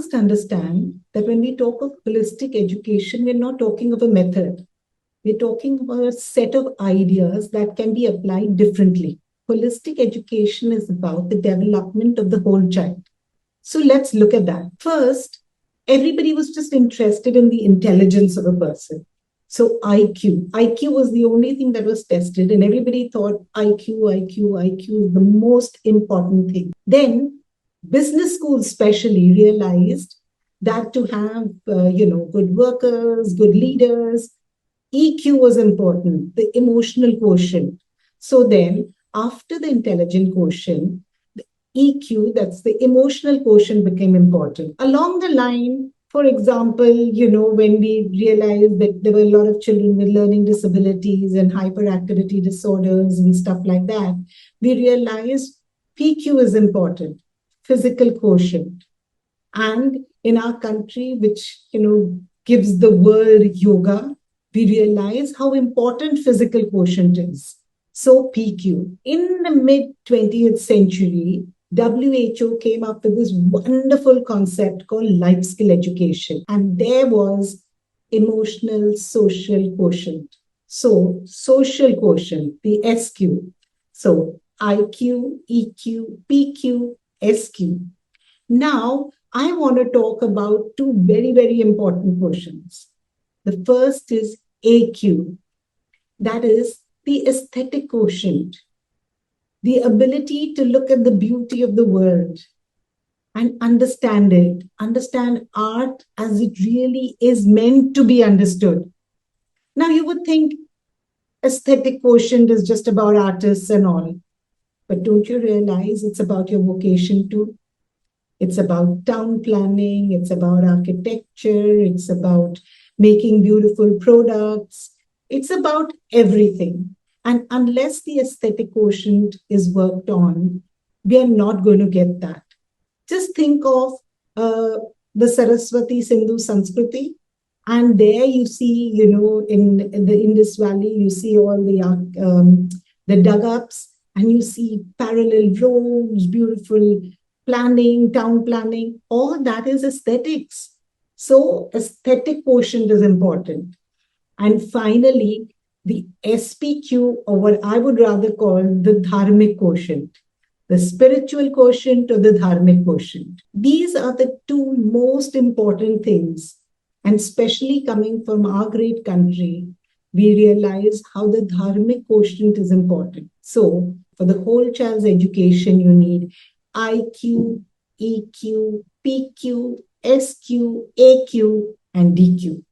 must understand that when we talk of holistic education, we're not talking of a method. We're talking about a set of ideas that can be applied differently. Holistic education is about the development of the whole child. So let's look at that. First, everybody was just interested in the intelligence of a person. So IQ was the only thing that was tested, and everybody thought IQ is the most important thing. Then business schools especially realized that to have good workers, good leaders, EQ was important, the emotional quotient. So then, after the intelligent quotient, the EQ, that's the emotional quotient, became important. Along the line, for example, when we realized that there were a lot of children with learning disabilities and hyperactivity disorders and stuff like that, we realized PQ is important, physical quotient. And in our country, which, gives the world yoga, we realize how important physical quotient is. So PQ. In the mid 20th century, WHO came up with this wonderful concept called life skill education. And there was emotional social quotient. So social quotient, the SQ. So IQ, EQ, PQ, SQ. Now, I want to talk about two very, very important quotients. The first is AQ, that is the aesthetic quotient, the ability to look at the beauty of the world and understand it, understand art as it really is meant to be understood. Now, you would think aesthetic quotient is just about artists and all, but don't you realize it's about your vocation too? It's about town planning, it's about architecture, it's about making beautiful products. It's about everything. And unless the aesthetic quotient is worked on, we are not going to get that. Just think of the Saraswati Sindhu Sanskriti. And there you see, in the Indus Valley, you see all the dug-ups, and you see parallel roads, beautiful planning, town planning. All that is aesthetics. So aesthetic quotient is important. And finally, the SPQ, or what I would rather call the dharmic quotient, the spiritual quotient or the dharmic quotient. These are the two most important things. And especially coming from our great country, we realize how the dharmic quotient is important. So for the whole child's education, you need IQ, EQ, PQ, SQ, AQ, and DQ.